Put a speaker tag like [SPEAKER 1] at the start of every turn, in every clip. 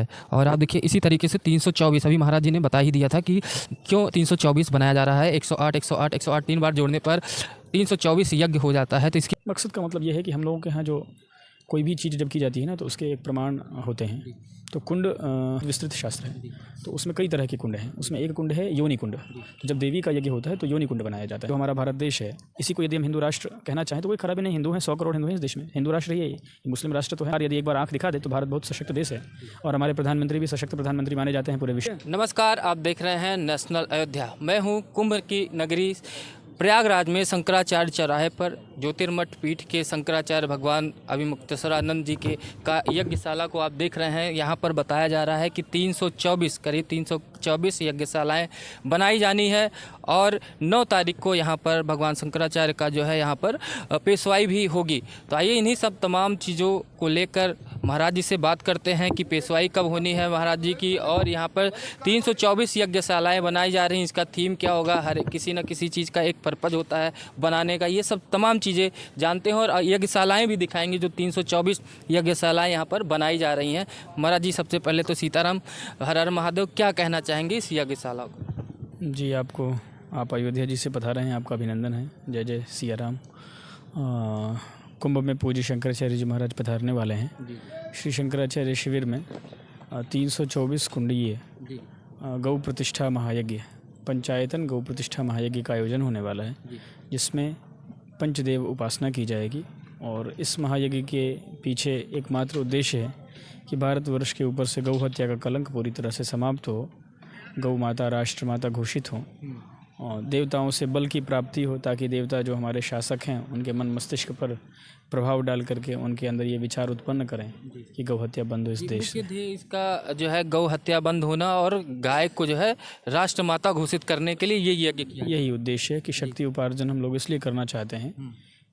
[SPEAKER 1] है। और आप देखिए इसी तरीके से 324 अभी महाराज जी ने बता ही दिया था कि क्यों 324 बनाया जा रहा है। 108 108 108 3 बार जोड़ने पर 324 यज्ञ हो जाता है। तो इसकी
[SPEAKER 2] मकसद का मतलब ये है कि हम लोगों के यहाँ जो कोई भी चीज़ जब की जाती है ना तो उसके एक प्रमाण होते हैं। तो कुंड विस्तृत शास्त्र है, तो उसमें कई तरह के कुंड हैं। उसमें एक कुंड है योनि कुंड। तो जब देवी का यज्ञ होता है तो योनि कुंड बनाया जाता है। तो हमारा भारत देश है, इसी को यदि हम हिंदू राष्ट्र कहना चाहें तो कोई खराबी नहीं। हिंदू हैं, 100 करोड़ हिंदू हैं इस देश में, हिंदू राष्ट्र ही है ये, मुस्लिम राष्ट्र तो है। और यदि एक बार आंख दिखा दे तो भारत बहुत सशक्त देश है और हमारे प्रधानमंत्री भी सशक्त प्रधानमंत्री माने जाते हैं पूरे विश्व।
[SPEAKER 1] नमस्कार, आप देख रहे हैं नेशनल अयोध्या। मैं हूँ कुंभ की नगरी प्रयागराज में शंकराचार्य चौराहे पर ज्योतिर्मठ पीठ के शंकराचार्य भगवान अभिमुक्तेश्वरानंद जी के का यज्ञशाला को आप देख रहे हैं। यहाँ पर बताया जा रहा है कि 324 करीब 324 यज्ञशालाएँ बनाई जानी है और 9 तारीख को यहाँ पर भगवान शंकराचार्य का जो है यहाँ पर पेशवाई भी होगी। तो आइए इन्हीं सब तमाम चीज़ों को लेकर महाराज जी से बात करते हैं कि पेशवाई कब होनी है महाराज जी की, और यहाँ पर 324 यज्ञशालाएँ बनाई जा रही हैं। इसका थीम क्या होगा, हर किसी न किसी चीज़ का एक पर्पज़ होता है बनाने का। ये सब तमाम चीज़ें जानते हैं और यज्ञशालाएँ भी दिखाएंगे जो 324 यज्ञशालाएँ यहाँ पर बनाई जा रही हैं। महाराज जी सबसे पहले तो सीताराम हर हर महादेव, क्या कहना चाहेंगे इस यज्ञशाला को?
[SPEAKER 2] जी, आप अयोध्या जी से पधारे हैं, आपका अभिनंदन है। जय जय सिया राम। कुंभ में पूज्य शंकराचार्य जी महाराज पधारने वाले हैं। श्री शंकराचार्य शिविर में 324 कुंडीय गौ प्रतिष्ठा महायज्ञ, पंचायतन गौ प्रतिष्ठा महायज्ञ का आयोजन होने वाला है, जिसमें पंचदेव उपासना की जाएगी। और इस महायज्ञ के पीछे एकमात्र उद्देश्य है कि भारतवर्ष के ऊपर से गौ हत्या का कलंक पूरी तरह से समाप्त हो, गौ माता राष्ट्र माता घोषित हो और देवताओं से बल की प्राप्ति हो, ताकि देवता जो हमारे शासक हैं उनके मन मस्तिष्क पर प्रभाव डाल करके उनके अंदर ये विचार उत्पन्न करें कि गौ हत्या बंद हो इस देश से।
[SPEAKER 1] इसका जो है गौ हत्या बंद होना और गाय को जो है राष्ट्र माता घोषित करने के लिए ये यज्ञ किया।
[SPEAKER 2] यही उद्देश्य है कि शक्ति उपार्जन हम लोग इसलिए करना चाहते हैं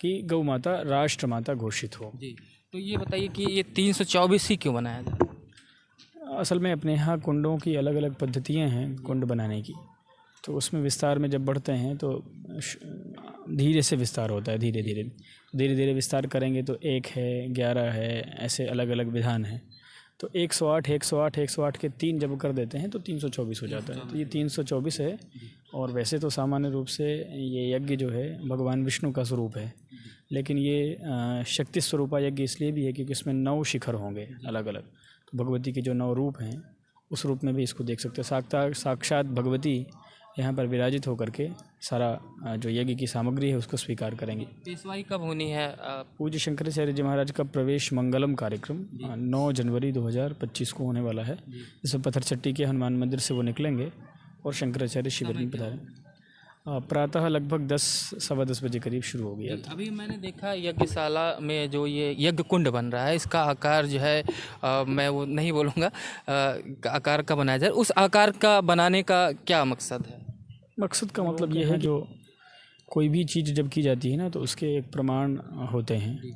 [SPEAKER 2] कि गौ माता राष्ट्र माता घोषित हो।
[SPEAKER 1] जी, तो ये बताइए कि ये 324 ही क्यों बनाया जाए?
[SPEAKER 2] असल में अपने यहाँ कुंडों की अलग अलग पद्धतियाँ हैं कुंड बनाने की। तो उसमें विस्तार में जब बढ़ते हैं तो धीरे से विस्तार होता है, धीरे धीरे विस्तार करेंगे तो 1 है, 11 है, ऐसे अलग अलग विधान हैं। तो 108 108 108 के 3 जब कर देते हैं तो 324 हो जाता है। तो ये 324 है। और वैसे तो सामान्य रूप से ये यज्ञ जो है भगवान विष्णु का स्वरूप है, लेकिन ये शक्ति स्वरूपा यज्ञ इसलिए भी है क्योंकि इसमें 9 शिखर होंगे अलग अलग। तो भगवती के जो 9 रूप हैं उस रूप में भी इसको देख सकते हैं। साक्षात भगवती यहाँ पर विराजित होकर के सारा जो यज्ञ की सामग्री है उसको स्वीकार करेंगे।
[SPEAKER 1] पेशवाई कब होनी है?
[SPEAKER 2] पूज्य शंकराचार्य जी महाराज का प्रवेश मंगलम कार्यक्रम 9 जनवरी 2025 को होने वाला है, जिसमें पत्थरचट्टी के हनुमान मंदिर से वो निकलेंगे और शंकराचार्य शिविर में पधारें। प्रातः लगभग 10 सवा 10 बजे करीब शुरू हो गया था।
[SPEAKER 1] अभी मैंने देखा यज्ञशाला में जो ये यज्ञ कुंड बन रहा है, इसका आकार जो है मैं वो नहीं बोलूँगा आकार का बनाया जाए। उस आकार का बनाने का क्या मकसद है?
[SPEAKER 2] मकसद का मतलब ये है जो कोई भी चीज़ जब की जाती है ना तो उसके एक प्रमाण होते हैं।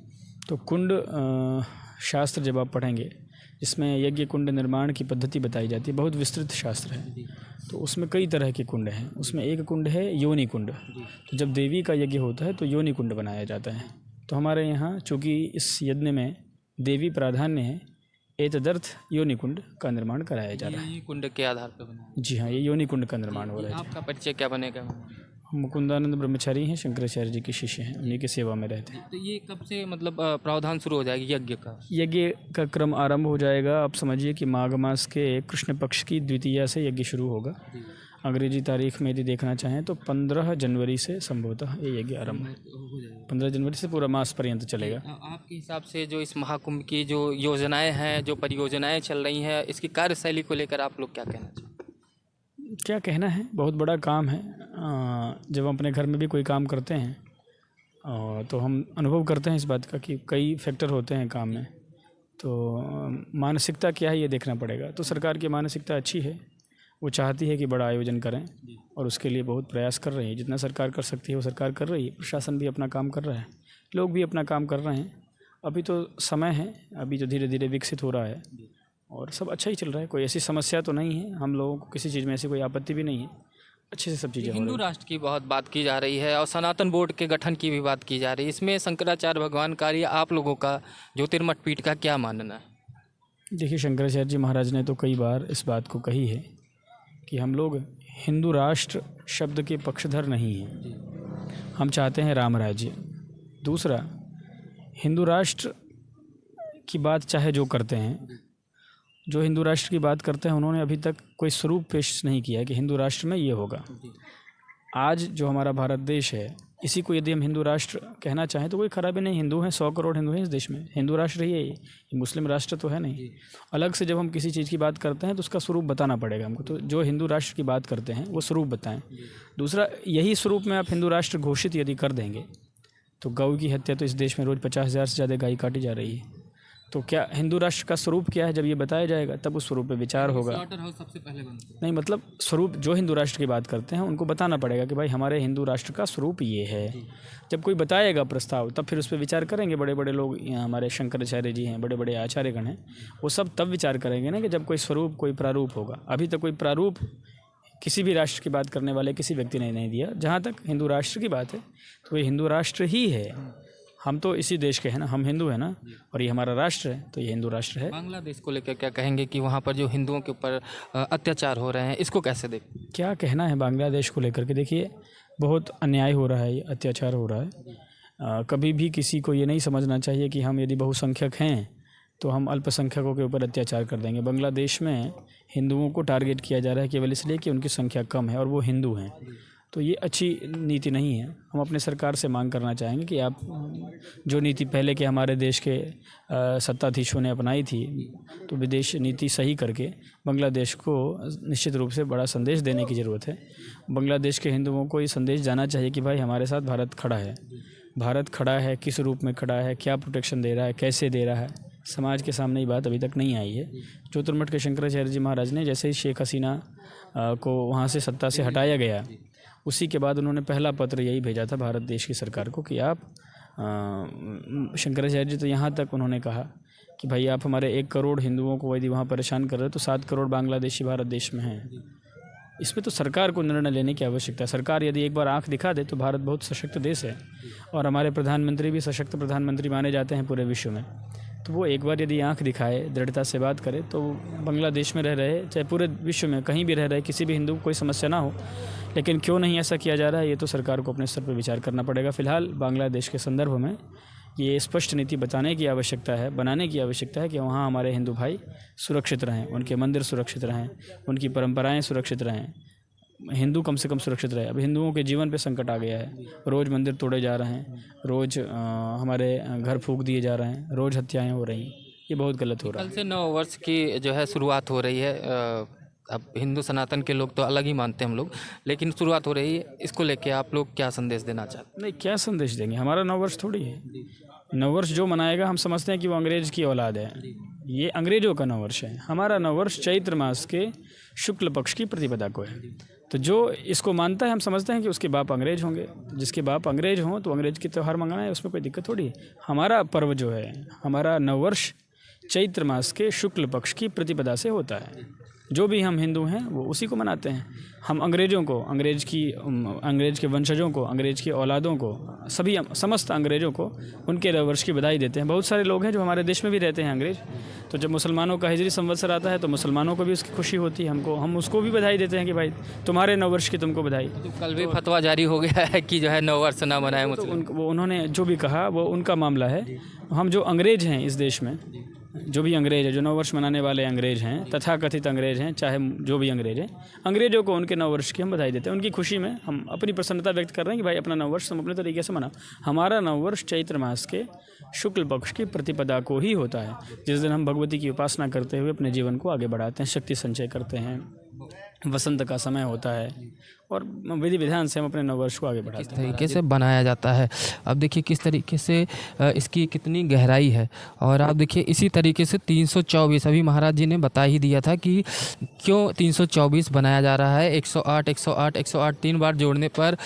[SPEAKER 2] तो कुंड शास्त्र जब आप पढ़ेंगे, जिसमें यज्ञ कुंड निर्माण की पद्धति बताई जाती है, बहुत विस्तृत शास्त्र है। तो उसमें कई तरह के कुंड हैं। उसमें एक कुंड है योनि कुंड। तो जब देवी का यज्ञ होता है तो योनि कुंड बनाया जाता है। तो हमारे यहाँ चूँकि इस यज्ञ में देवी प्राधान्य है, एतदर्थ योनि कुंड का निर्माण कराया जा रहा है।
[SPEAKER 1] ये कुंड के आधार पर बना?
[SPEAKER 2] जी हाँ, ये योनि कुंड का निर्माण हो रहा है।
[SPEAKER 1] आपका परिचय क्या बनेगा?
[SPEAKER 2] मुकुंदानंद ब्रह्मचारी हैं, शंकराचार्य जी के शिष्य हैं, उन्हीं की सेवा में रहते हैं।
[SPEAKER 1] तो ये कब से मतलब प्रावधान शुरू हो जाएगी यज्ञ का?
[SPEAKER 2] यज्ञ का क्रम आरंभ हो जाएगा। आप समझिए कि माघ मास के कृष्ण पक्ष की द्वितीया से यज्ञ शुरू होगा। अंग्रेजी तारीख में यदि देखना चाहें तो 15 जनवरी से संभवतः ये यज्ञ आरंभ है। 15 जनवरी से पूरा मास पर्यंत चलेगा।
[SPEAKER 1] आपके हिसाब से जो इस महाकुंभ की जो योजनाएं हैं, जो परियोजनाएं चल रही हैं, इसकी कार्यशैली को लेकर आप लोग क्या कहना चाहेंगे?
[SPEAKER 2] क्या कहना है, बहुत बड़ा काम है। जब हम अपने घर में भी कोई काम करते हैं तो हम अनुभव करते हैं इस बात का कि कई फैक्टर होते हैं काम में। तो मानसिकता क्या है ये देखना पड़ेगा। तो सरकार की मानसिकता अच्छी है, वो चाहती है कि बड़ा आयोजन करें और उसके लिए बहुत प्रयास कर रही है। जितना सरकार कर सकती है वो सरकार कर रही है। प्रशासन भी अपना काम कर रहा है, लोग भी अपना काम कर रहे हैं। अभी तो समय है, अभी तो धीरे धीरे विकसित हो रहा है और सब अच्छा ही चल रहा है। कोई ऐसी समस्या तो नहीं है, हम लोगों को किसी चीज़ में ऐसी कोई आपत्ति भी नहीं है, अच्छे से सब चीज़ें हो रही हैं।
[SPEAKER 1] हिंदू राष्ट्र की बहुत बात की जा रही है और सनातन बोर्ड के गठन की भी बात की जा रही है। इसमें शंकराचार्य भगवान का या आप लोगों का ज्योतिर्मठ पीठ का क्या मानना है?
[SPEAKER 2] देखिए, शंकराचार्य जी महाराज ने तो कई बार इस बात को कही है कि हम लोग हिंदू राष्ट्र शब्द के पक्षधर नहीं हैं। हम चाहते हैं राम राज्य। दूसरा, हिंदू राष्ट्र की बात चाहे जो करते हैं, जो हिंदू राष्ट्र की बात करते हैं, उन्होंने अभी तक कोई स्वरूप पेश नहीं किया कि हिंदू राष्ट्र में ये होगा। आज जो हमारा भारत देश है, इसी को यदि हम हिंदू राष्ट्र कहना चाहें तो कोई खराबी नहीं। हिंदू हैं, 100 करोड़ हिंदू हैं इस देश में, हिंदू राष्ट्र ही है ये मुस्लिम राष्ट्र तो है नहीं। अलग से जब हम किसी चीज़ की बात करते हैं तो उसका स्वरूप बताना पड़ेगा हमको। तो जो हिंदू राष्ट्र की बात करते हैं वो स्वरूप बताएं। दूसरा, यही स्वरूप में आप हिंदू राष्ट्र घोषित यदि कर देंगे तो गौ की हत्या तो इस देश में रोज़ 50,000 से ज़्यादा गाय काटी जा रही है। तो क्या हिंदू राष्ट्र का स्वरूप क्या है, जब ये बताया जाएगा तब उस स्वरूप पे विचार होगा।
[SPEAKER 1] सबसे पहले
[SPEAKER 2] नहीं, मतलब स्वरूप जो हिंदू राष्ट्र की बात करते हैं उनको बताना पड़ेगा कि भाई हमारे हिंदू राष्ट्र का स्वरूप ये है। जब कोई बताएगा प्रस्ताव तब फिर उस पर विचार करेंगे। बड़े बड़े लोग, यहाँ हमारे शंकराचार्य जी हैं, बड़े बड़े आचार्यगण हैं, वो सब तब विचार करेंगे ना कि जब कोई स्वरूप, कोई प्रारूप होगा। अभी तक कोई प्रारूप किसी भी राष्ट्र की बात करने वाले किसी व्यक्ति ने नहीं दिया। जहाँ तक हिंदू राष्ट्र की बात है तो ये हिंदू राष्ट्र ही है। हम तो इसी देश के हैं ना, हम हिंदू हैं ना, और ये हमारा राष्ट्र है तो ये हिंदू राष्ट्र है।
[SPEAKER 1] बांग्लादेश को लेकर क्या कहेंगे कि वहाँ पर जो हिंदुओं के ऊपर अत्याचार हो रहे हैं, इसको कैसे देखें?
[SPEAKER 2] क्या कहना है बांग्लादेश को लेकर के? देखिए, बहुत अन्याय हो रहा है, ये अत्याचार हो रहा है। कभी भी किसी को ये नहीं समझना चाहिए कि हम यदि बहुसंख्यक हैं तो हम अल्पसंख्यकों के ऊपर अत्याचार कर देंगे। बांग्लादेश में हिंदुओं को टारगेट किया जा रहा है केवल इसलिए कि उनकी संख्या कम है और वो हिंदू हैं। तो ये अच्छी नीति नहीं है। हम अपने सरकार से मांग करना चाहेंगे कि आप जो नीति पहले के हमारे देश के सत्ताधीशों ने अपनाई थी, तो विदेश नीति सही करके बांग्लादेश को निश्चित रूप से बड़ा संदेश देने की ज़रूरत है। बांग्लादेश के हिंदुओं को ये संदेश जाना चाहिए कि भाई हमारे साथ भारत खड़ा है। भारत खड़ा है, किस रूप में खड़ा है, क्या प्रोटेक्शन दे रहा है, कैसे दे रहा है, समाज के सामने ये बात अभी तक नहीं आई है। ज्योतिर्मठ के शंकराचार्य जी महाराज ने जैसे ही शेख हसीना को वहाँ से सत्ता से हटाया गया, उसी के बाद उन्होंने पहला पत्र यही भेजा था भारत देश की सरकार को कि आप शंकराचार्य जी तो यहाँ तक उन्होंने कहा कि भाई आप हमारे 1 करोड़ हिंदुओं को यदि वहाँ परेशान कर रहे हो तो 7 करोड़ बांग्लादेशी भारत देश में हैं। इसमें तो सरकार को निर्णय लेने की आवश्यकता है। सरकार यदि एक बार आंख दिखा दे तो भारत बहुत सशक्त देश है और हमारे प्रधानमंत्री भी सशक्त प्रधानमंत्री माने जाते हैं पूरे विश्व में। तो वो एक बार यदि आंख दिखाए, दृढ़ता से बात करे, तो बांग्लादेश में रह रहे, चाहे पूरे विश्व में कहीं भी रह रहे किसी भी हिंदू को कोई समस्या ना हो। लेकिन क्यों नहीं ऐसा किया जा रहा है, ये तो सरकार को अपने स्तर पर विचार करना पड़ेगा। फ़िलहाल बांग्लादेश के संदर्भ में ये स्पष्ट नीति बताने की आवश्यकता है, बनाने की आवश्यकता है कि वहाँ हमारे हिंदू भाई सुरक्षित रहें, उनके मंदिर सुरक्षित रहें, उनकी परंपराएं सुरक्षित रहें, हिंदू कम से कम सुरक्षित रहे। अब हिंदुओं के जीवन पे संकट आ गया है। रोज़ मंदिर तोड़े जा रहे हैं, रोज़ हमारे घर फूंक दिए जा रहे हैं, रोज़ हत्याएं हो रही हैं। ये बहुत गलत हो रहा है।
[SPEAKER 1] कल से 9 वर्ष की जो है शुरुआत हो रही है। अब हिंदू सनातन के लोग तो अलग ही मानते हैं हम लोग, लेकिन शुरुआत हो रही है। इसको लेके आप लोग क्या संदेश देना चाहते हैं?
[SPEAKER 2] नहीं, क्या संदेश देंगे? हमारा 9 वर्ष थोड़ी है। 9 वर्ष जो मनाएगा हम समझते हैं कि वो अंग्रेज़ की औलाद है। ये अंग्रेज़ों का 9 वर्ष है। हमारा 9 वर्ष चैत्र मास के शुक्ल पक्ष की प्रतिपदा को है। तो जो इसको मानता है हम समझते हैं कि उसके बाप अंग्रेज़ होंगे। जिसके बाप अंग्रेज़ हों तो अंग्रेज़ के त्यौहार मनाना है, उसमें कोई दिक्कत थोड़ी है। हमारा पर्व जो है, हमारा 9 वर्ष चैत्र मास के शुक्ल पक्ष की प्रतिपदा से होता है। जो भी हम हिंदू हैं वो उसी को मनाते हैं। हम अंग्रेज़ों को, अंग्रेज़ के वंशजों को, अंग्रेज़ की औलादों को, सभी समस्त अंग्रेज़ों को उनके 9 वर्ष की बधाई देते हैं। बहुत सारे लोग हैं जो हमारे देश में भी रहते हैं अंग्रेज़। तो जब मुसलमानों का हिजरी संवत्सर आता है तो मुसलमानों को भी उसकी खुशी होती है। हम उसको भी बधाई देते हैं कि भाई तुम्हारे 9 वर्ष की तुमको बधाई।
[SPEAKER 1] तो कल भी फतवा जारी हो गया है कि जो है 9 वर्ष ना मनाए मुस्लिम।
[SPEAKER 2] वो उन्होंने जो भी कहा वो उनका मामला है। हम जो अंग्रेज़ हैं इस देश में, जो भी अंग्रेज़ है, जो 9 वर्ष मनाने वाले अंग्रेज़ हैं, तथाकथित अंग्रेज़ हैं, चाहे जो भी अंग्रेज़ हैं, अंग्रेज़ों को उनके 9 वर्ष की हम बधाई देते हैं। उनकी खुशी में हम अपनी प्रसन्नता व्यक्त कर रहे हैं कि भाई अपना 9 वर्ष हम अपने तरीके से मनाओ। हमारा 9 वर्ष चैत्र मास के शुक्ल पक्ष की प्रतिपदा को ही होता है, जिस दिन हम भगवती की उपासना करते हुए अपने जीवन को आगे बढ़ाते हैं, शक्ति संचय करते हैं। वसंत का समय होता है और विधि विधान से हम अपने 9 वर्ष को आगे बढ़ाते हैं।
[SPEAKER 1] किस तरीके से बनाया जाता है, अब देखिए किस तरीके से इसकी कितनी गहराई है। और आप देखिए इसी तरीके से 324 अभी महाराज जी ने बता ही दिया था कि क्यों 324 बनाया जा रहा है। 108 108 108 3 बार जोड़ने पर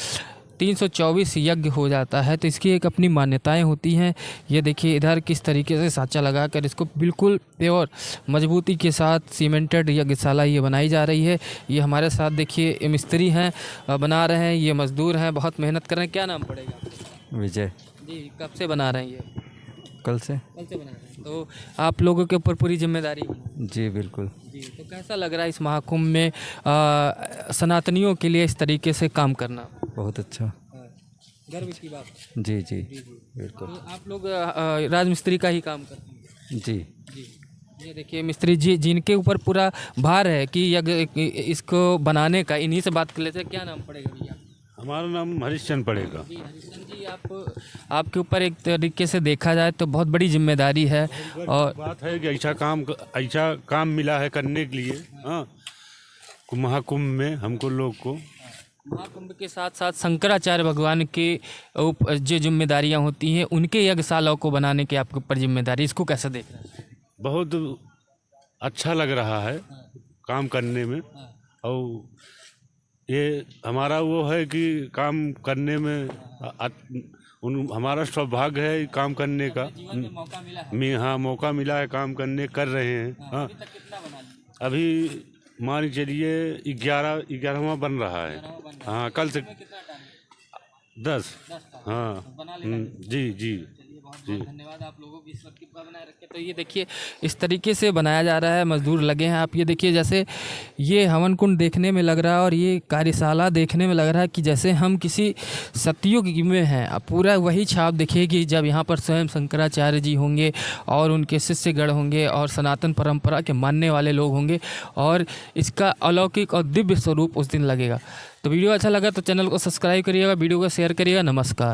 [SPEAKER 1] 324 यज्ञ हो जाता है। तो इसकी एक अपनी मान्यताएं होती हैं। ये देखिए इधर किस तरीके से साँचा लगाकर इसको बिल्कुल प्योर मजबूती के साथ सीमेंटेड यज्ञशाला ये बनाई जा रही है। ये हमारे साथ देखिए मिस्त्री हैं, बना रहे हैं, ये मज़दूर हैं, बहुत मेहनत कर रहे हैं। क्या नाम पड़ेगा?
[SPEAKER 3] विजय
[SPEAKER 1] जी, कब से बना रहे हैं ये?
[SPEAKER 3] कल से।
[SPEAKER 1] कल से बना रहे हैं, तो आप लोगों के ऊपर पूरी जिम्मेदारी है।
[SPEAKER 3] जी बिल्कुल।
[SPEAKER 1] जी, तो कैसा लग रहा है इस महाकुंभ में सनातनियों के लिए इस तरीके से काम करना?
[SPEAKER 3] बहुत अच्छा।
[SPEAKER 1] गर्व की बात।
[SPEAKER 3] जी जी बिल्कुल।
[SPEAKER 1] तो आप लोग राजमिस्त्री का ही काम करते हैं?
[SPEAKER 3] जी।
[SPEAKER 1] जी, ये देखिए मिस्त्री जी जिनके ऊपर पूरा भार है कि इसको बनाने का, इन्हीं से बात कर लेते हैं। क्या नाम पड़ेगा भैया?
[SPEAKER 4] हमारा नाम हरिश्चंद्र पड़ेगा।
[SPEAKER 1] जी हरिश्चंद्र जी, आपके ऊपर एक तरीके से देखा जाए तो बहुत बड़ी जिम्मेदारी है और
[SPEAKER 4] बात है कि ऐसा काम मिला है करने के लिए। हाँ, महाकुंभ में हमको लोग को
[SPEAKER 1] महाकुंभ के साथ साथ शंकराचार्य भगवान के जो जिम्मेदारियां होती हैं उनके यज्ञशालाओं को बनाने की आपके ऊपर जिम्मेदारी, इसको कैसे देख रहे हैं?
[SPEAKER 4] बहुत अच्छा लग रहा है काम करने में। और ये हमारा वो है कि काम करने में हमारा सौभाग्य है काम करने का।
[SPEAKER 1] मौका मिला है।
[SPEAKER 4] हाँ, मौका मिला है, काम करने कर रहे हैं। हाँ, अभी मान चलिए 11वां बन रहा है। हाँ, कल से 10। हाँ जी जी जी।
[SPEAKER 1] धन्यवाद आप लोगों की ईश्वर कृपा बनाए रखे। तो ये देखिए इस तरीके से बनाया जा रहा है, मजदूर लगे हैं। आप ये देखिए, जैसे ये हवन कुंड देखने में लग रहा है और ये कार्यशाला देखने में लग रहा है कि जैसे हम किसी सतयुग में हैं। अब पूरा वही छाप दिखेगी जब यहाँ पर स्वयं शंकराचार्य जी होंगे और उनके शिष्यगण होंगे और सनातन परंपरा के मानने वाले लोग होंगे और इसका अलौकिक और दिव्य स्वरूप उस दिन लगेगा। तो वीडियो अच्छा लगा तो चैनल को सब्सक्राइब करिएगा, वीडियो को शेयर करिएगा। नमस्कार।